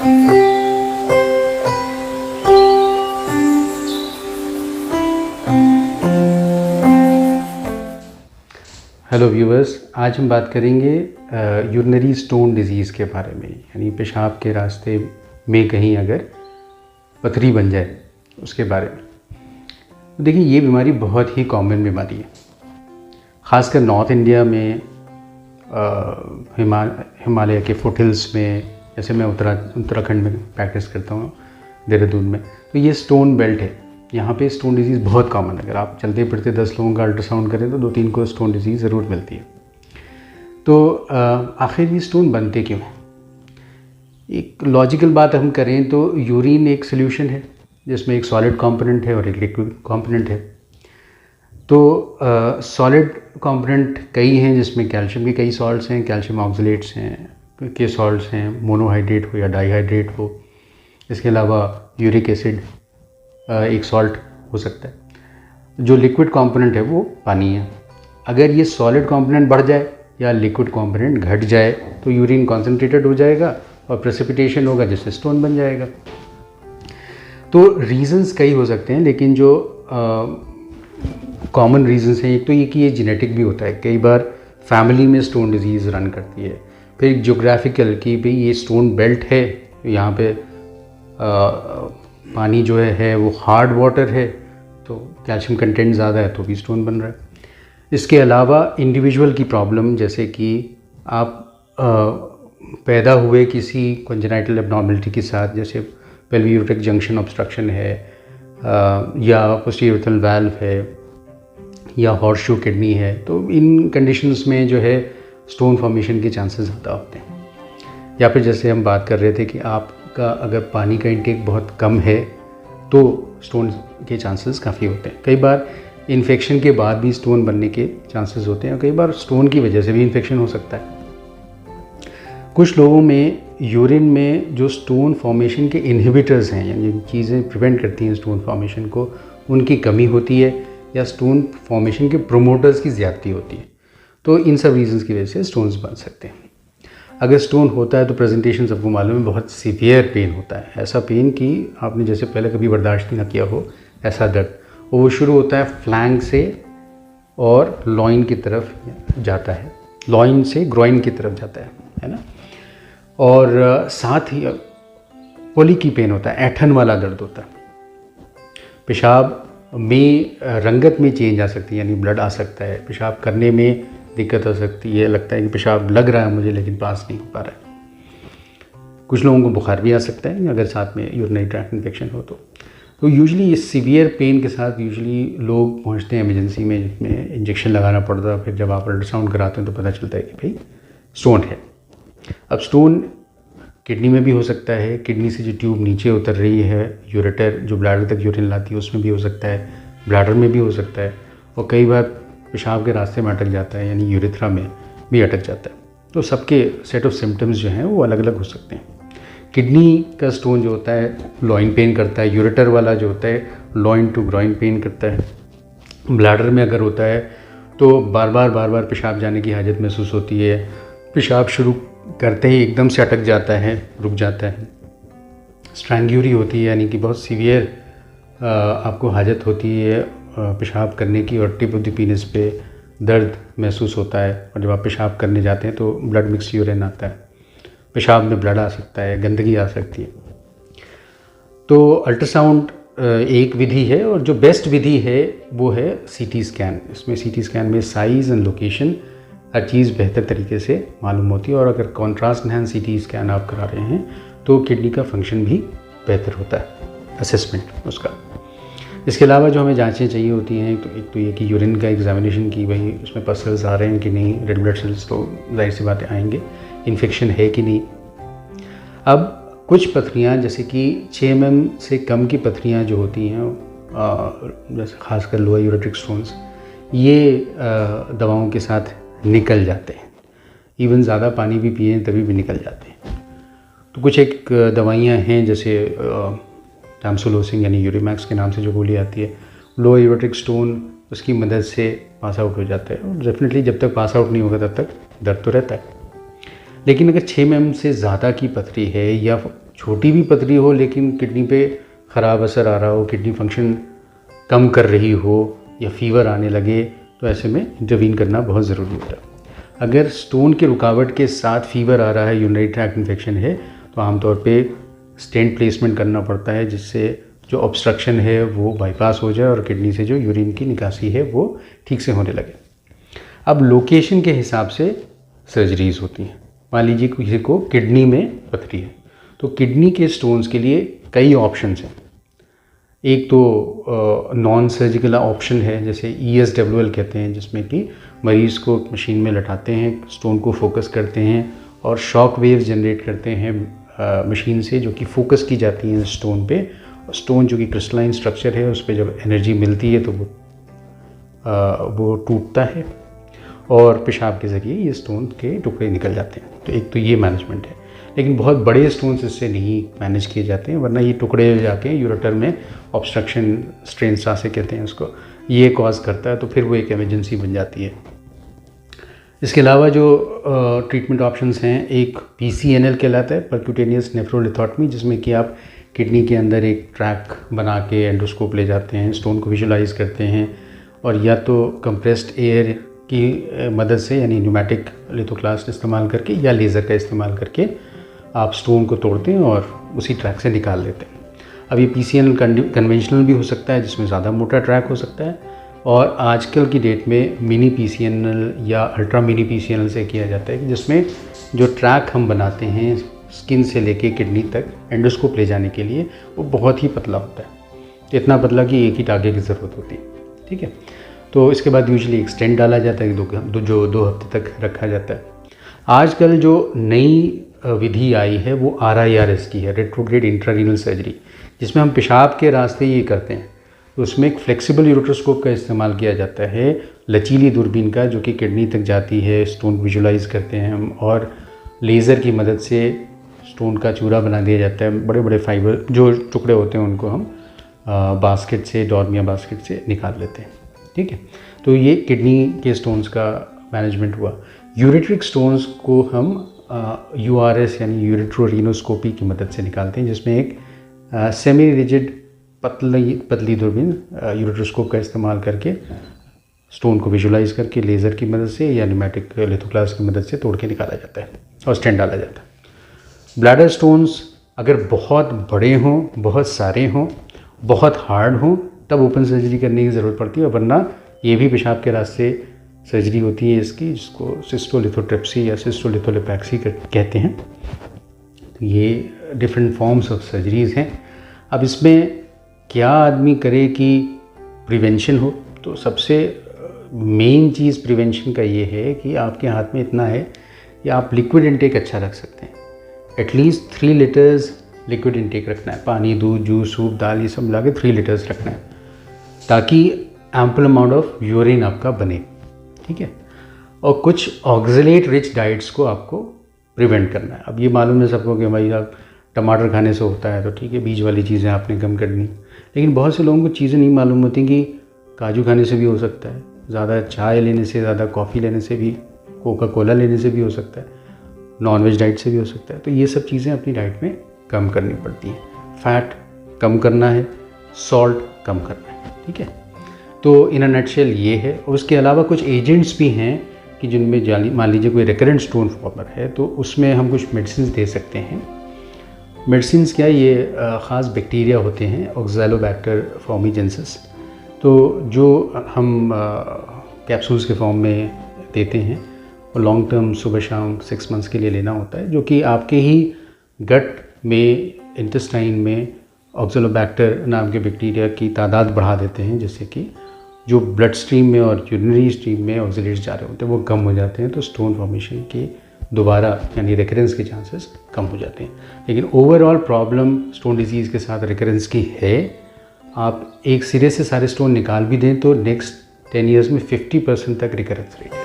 Hello viewers, आज हम बात करेंगे यूरिनरी स्टोन डिजीज़ के बारे में, यानी पेशाब के रास्ते में कहीं अगर पथरी बन जाए उसके बारे में। तो देखिए, ये बीमारी बहुत ही कॉमन बीमारी है, ख़ासकर नॉर्थ इंडिया में, हिमालय के फुटहिल्स में। जैसे मैं उत्तराखंड में प्रैक्टिस करता हूँ, देहरादून में, तो ये स्टोन बेल्ट है। यहाँ पे स्टोन डिजीज़ बहुत कॉमन है। अगर आप चलते फिरते 10 लोगों का अल्ट्रासाउंड करें तो 2-3 को स्टोन डिजीज़ ज़रूर मिलती है। तो आखिर ये स्टोन बनते क्यों हैं? एक लॉजिकल बात हम करें तो यूरिन एक सोल्यूशन है जिसमें एक सॉलिड कंपोनेंट है और एक लिक्विड कंपोनेंट है। तो सॉलिड कंपोनेंट कई हैं, जिसमें कैल्शियम के कई सॉल्ट्स हैं, कैल्शियम ऑक्सलेट्स हैं के सॉल्ट्स हैं, मोनोहाइड्रेट हो या डाईहाइड्रेट हो। इसके अलावा यूरिक एसिड एक सॉल्ट हो सकता है। जो लिक्विड कंपोनेंट है वो पानी है। अगर ये सॉलिड कंपोनेंट बढ़ जाए या लिक्विड कंपोनेंट घट जाए तो यूरिन कॉन्सेंट्रेटेड हो जाएगा और प्रेसिपिटेशन होगा, जिससे स्टोन बन जाएगा। तो रीजंस कई हो सकते हैं, लेकिन जो कॉमन रीजंस हैं, एक तो ये कि ये जेनेटिक भी होता है। कई बार फैमिली में स्टोन डिजीज़ रन करती है। फिर ज्योग्राफिकल कि भाई ये स्टोन बेल्ट है, यहाँ पे पानी जो है वो हार्ड वाटर है, तो कैल्शियम कंटेंट ज़्यादा है तो भी स्टोन बन रहा है। इसके अलावा इंडिविजुअल की प्रॉब्लम, जैसे कि आप पैदा हुए किसी कंजेनाइटल एबनॉर्मलिटी के साथ, जैसे पेल्विक यूरेट्रिक जंक्शन ऑब्स्ट्रक्शन है, या पोस्टीरियर यूरेथ्रल वाल्व है, या हॉर्सशू किडनी है, तो इन कंडीशंस में जो है स्टोन फॉर्मेशन के चांसेस ज़्यादा होते हैं। या फिर जैसे हम बात कर रहे थे कि आपका अगर पानी का इंटेक बहुत कम है तो स्टोन के चांसेस काफ़ी होते हैं। कई बार इन्फेक्शन के बाद भी स्टोन बनने के चांसेस होते हैं, और कई बार स्टोन की वजह से भी इन्फेक्शन हो सकता है। कुछ लोगों में यूरिन में जो स्टोन फॉर्मेशन के इनहिबिटर्स हैं, यानी जिन चीज़ें प्रिवेंट करती हैं स्टोन फॉर्मेशन को, उनकी कमी होती है, या स्टोन फॉर्मेशन के प्रोमोटर्स की ज़्यादती होती है। तो इन सब रीजंस की वजह से स्टोन्स बन सकते हैं। अगर स्टोन होता है तो प्रेजेंटेशन सबको मालूम है, बहुत सीवियर पेन होता है। ऐसा पेन कि आपने जैसे पहले कभी बर्दाश्त ही ना किया हो, ऐसा दर्द। और वो शुरू होता है फ्लैंक से और लॉइन की तरफ जाता है, लॉइन से ग्रोइन की तरफ जाता है ना। और साथ ही पोली की पेन होता है, ऐठन वाला दर्द होता है। पेशाब में रंगत में चेंज आ सकती है, यानी ब्लड आ सकता है। पेशाब करने में दिक्कत हो सकती है, लगता है कि पेशाब लग रहा है मुझे लेकिन पास नहीं हो पा रहा है। कुछ लोगों को बुखार भी आ सकता है अगर साथ में यूरिनरी ट्रैक्ट इन्फेक्शन हो तो यूजुअली ये सीवियर पेन के साथ यूजुअली लोग पहुंचते हैं इमरजेंसी में, जिसमें इंजेक्शन लगाना पड़ता है। फिर जब आप अल्ट्रासाउंड कराते हैं तो पता चलता है कि भाई स्टोन है। अब स्टोन किडनी में भी हो सकता है, किडनी से जो ट्यूब नीचे उतर रही है, यूरेटर जो ब्लैडर तक यूरिन लाती है, उसमें भी हो सकता है, ब्लैडर में भी हो सकता है, और कई बार पेशाब के रास्ते में अटक जाता है, यानी यूरेथ्रा में भी अटक जाता है। तो सबके सेट ऑफ सिम्टम्स जो हैं वो अलग अलग हो सकते हैं। किडनी का स्टोन जो होता है लॉइन पेन करता है, यूरेटर वाला जो होता है लॉइन टू ग्रोइन पेन करता है। ब्लैडर में अगर होता है तो बार बार पेशाब जाने की हाजत महसूस होती है, पेशाब शुरू करते ही एकदम से अटक जाता है, रुक जाता है। स्ट्रैंग्यूरी होती है, यानी कि बहुत सीवियर आपको हाजत होती है पेशाब करने की, और टिप ऑफ द पीनस पे दर्द महसूस होता है। और जब आप पेशाब करने जाते हैं तो ब्लड मिक्स यूरिन आता है, पेशाब में ब्लड आ सकता है, गंदगी आ सकती है। तो अल्ट्रासाउंड एक विधि है, और जो बेस्ट विधि है वो है सीटी स्कैन। इसमें सीटी स्कैन में साइज़ एंड लोकेशन हर चीज़ बेहतर तरीके से मालूम होती है, और अगर कॉन्ट्रास्ट एनहांस सीटी स्कैन आप करा रहे हैं तो किडनी का फंक्शन भी बेहतर होता है, असेसमेंट उसका। इसके अलावा जो हमें जांचें चाहिए होती हैं, तो एक तो ये कि यूरिन का एग्जामिनेशन की भाई उसमें पसल्स आ रहे हैं कि नहीं, रेड ब्लड सेल्स तो जाहिर सी बातें आएंगे, इन्फेक्शन है कि नहीं। अब कुछ पथरियाँ जैसे कि 6 mm से कम की पथरियाँ जो होती हैं, जैसे खासकर लोअर यूरेट्रिक स्टोन्स, ये दवाओं के साथ निकल जाते हैं। इवन ज़्यादा पानी भी पिए तभी भी निकल जाते हैं। तो कुछ एक दवाइयाँ हैं, जैसे टैमसुलोसिन यानी यूरिमैक्स के नाम से जो गोली आती है, लोअर यूरेट्रिक स्टोन, उसकी मदद से पास आउट हो जाता है। और डेफिनेटली जब तक पास आउट नहीं होगा तब तक दर्द तो रहता है। लेकिन अगर 6 mm से ज़्यादा की पथरी है, या छोटी भी पथरी हो लेकिन किडनी पे ख़राब असर आ रहा हो, किडनी फंक्शन कम कर रही हो या फीवर आने लगे, तो ऐसे में इंटरवीन करना बहुत ज़रूरी होता है। अगर स्टोन के रुकावट के साथ फीवर आ रहा है, यूरिनरी ट्रैक्ट इन्फेक्शन है, तो आमतौर पे स्टेंट प्लेसमेंट करना पड़ता है, जिससे जो ऑब्स्ट्रक्शन है वो बाईपास हो जाए और किडनी से जो यूरिन की निकासी है वो ठीक से होने लगे। अब लोकेशन के हिसाब से सर्जरीज़ होती हैं। मान लीजिए किसी को किडनी में पथरी है, तो किडनी के स्टोन्स के लिए कई ऑप्शंस हैं। एक तो नॉन सर्जिकल ऑप्शन है, जैसे ESWL कहते हैं, जिसमें कि मरीज़ को मशीन में लटाते हैं, स्टोन को फोकस करते हैं और शॉक वेव्स जनरेट करते हैं मशीन से, जो कि फोकस की जाती हैं स्टोन पे। स्टोन जो कि क्रिस्टलाइन स्ट्रक्चर है, उस पर जब एनर्जी मिलती है तो वो टूटता है और पेशाब के ज़रिए ये स्टोन के टुकड़े निकल जाते हैं। तो एक तो ये मैनेजमेंट है, लेकिन बहुत बड़े स्टोन्स इससे नहीं मैनेज किए जाते हैं, वरना ये टुकड़े जाके यूरेटर में ऑब्स्ट्रक्शन, स्ट्रेन सांसें कहते हैं उसको, ये कॉज करता है, तो फिर वो एक इमरजेंसी बन जाती है। इसके अलावा जो ट्रीटमेंट ऑप्शंस हैं, एक PCNL कहलाता है, परक्यूटेनियस नेफ्रोलिथोटमी, जिसमें कि आप किडनी के अंदर एक ट्रैक बना के एंडोस्कोप ले जाते हैं, स्टोन को विजुलाइज करते हैं और या तो कंप्रेस्ड एयर की मदद से, यानी न्यूमेटिक लिथोक्लास्ट इस्तेमाल करके या लेज़र का इस्तेमाल करके आप स्टोन को तोड़ते हैं और उसी ट्रैक से निकाल लेते हैं। अब ये PCNL कन्वेंशनल भी हो सकता है, जिसमें ज़्यादा मोटा ट्रैक हो सकता है, और आजकल की डेट में मिनी PCNL या अल्ट्रा मिनी PCNL से किया जाता है, जिसमें जो ट्रैक हम बनाते हैं स्किन से लेके किडनी तक एंडोस्कोप ले जाने के लिए, वो बहुत ही पतला होता है, इतना पतला कि एक ही टाँगे की ज़रूरत होती है। ठीक है, तो इसके बाद यूजुअली एक स्टेंट डाला जाता है, जो 2 हफ्ते तक रखा जाता है। आजकल जो नई विधि आई है वो RIRS की है, रेट्रोग्रेड इंट्रारीनल सर्जरी, जिसमें हम पेशाब के रास्ते ये करते हैं। तो उसमें एक फ्लेक्सिबल यूरोट्रोस्कोप का इस्तेमाल किया जाता है, लचीली दूरबीन का, जो कि किडनी तक जाती है, स्टोन विजुलाइज करते हैं हम, और लेज़र की मदद से स्टोन का चूरा बना दिया जाता है। बड़े बड़े फाइबर जो टुकड़े होते हैं उनको हम बास्केट से, डॉर्मिया बास्केट से निकाल लेते हैं। ठीक है, तो ये किडनी के स्टोन्स का मैनेजमेंट हुआ। यूरेट्रिक स्टोन्स को हम URS यानी यूरेट्रोरिनोस्कोपी की मदद से निकालते हैं, जिसमें एक सेमी रिजिड पतली दूरबीन यूरेट्रोस्कोप का इस्तेमाल करके स्टोन को विजुलाइज करके लेज़र की मदद से या न्यूमेटिक लिथोक्लास्ट की मदद से तोड़ के निकाला जाता है और स्टेंट डाला जाता है। ब्लैडर स्टोन्स अगर बहुत बड़े हों, बहुत सारे हों, बहुत हार्ड हों, तब ओपन सर्जरी करने की ज़रूरत पड़ती है, वरना ये भी पेशाब के रास्ते सर्जरी होती है इसकी, जिसको सिस्टोलिथोट्रिप्सी या सिस्टोलिथोलिपैक्सी कहते हैं। तो ये डिफरेंट फॉर्म्स ऑफ सर्जरीज़ हैं। अब इसमें क्या आदमी करे कि प्रिवेंशन हो, तो सबसे मेन चीज़ प्रिवेंशन का ये है कि आपके हाथ में इतना है कि आप लिक्विड इंटेक अच्छा रख सकते हैं। एटलीस्ट 3 लीटर्स लिक्विड इंटेक रखना है, पानी, दूध, जूस, सूप, दाल, ये सब मिला के 3 लीटर्स रखना है, ताकि एम्पल अमाउंट ऑफ यूरिन आपका बने। ठीक है, और कुछ ऑक्सलेट रिच डाइट्स को आपको प्रिवेंट करना है। अब ये मालूम है सबको कि भाई आप टमाटर खाने से होता है, तो ठीक है, बीज वाली चीज़ें आपने कम करनी, लेकिन बहुत से लोगों को चीज़ें नहीं मालूम होती कि काजू खाने से भी हो सकता है, ज़्यादा चाय लेने से, ज़्यादा कॉफ़ी लेने से भी, कोका कोला लेने से भी हो सकता है, नॉनवेज डाइट से भी हो सकता है। तो ये सब चीज़ें अपनी डाइट में कम करनी पड़ती हैं। फैट कम करना है, सॉल्ट कम करना है। ठीक है, तो इन अ नटशेल ये है। और उसके अलावा कुछ एजेंट्स भी हैं कि जिनमें मान लीजिए कोई रिकरेंट स्टोन फॉर्मर है, तो उसमें हम कुछ मेडिसिन दे सकते हैं। मेडिसिन क्या, ये ख़ास बैक्टीरिया होते हैं, ऑक्ज़ैलोबैक्टर फॉर्मिजेंसिस, तो जो हम कैप्सूल्स के फॉर्म में देते हैं और लॉन्ग टर्म सुबह शाम 6 मंथ्स के लिए लेना होता है, जो कि आपके ही गट में, इंटेस्टाइन में ऑक्ज़ैलोबैक्टर नाम के बैक्टीरिया की तादाद बढ़ा देते हैं, जिससे कि जो ब्लड स्ट्रीम में और यूरिनरी स्ट्रीम में ऑक्सीलेट्स जा रहे होते हैं वो कम हो जाते हैं, तो स्टोन फॉर्मेशन के दोबारा यानी रिकरेंस के चांसेस कम हो जाते हैं। लेकिन ओवरऑल प्रॉब्लम स्टोन डिजीज़ के साथ रिकरेंस की है। आप एक सिरे से सारे स्टोन निकाल भी दें तो नेक्स्ट 10 ईयर्स में 50% तक रिकरेंस रेट है।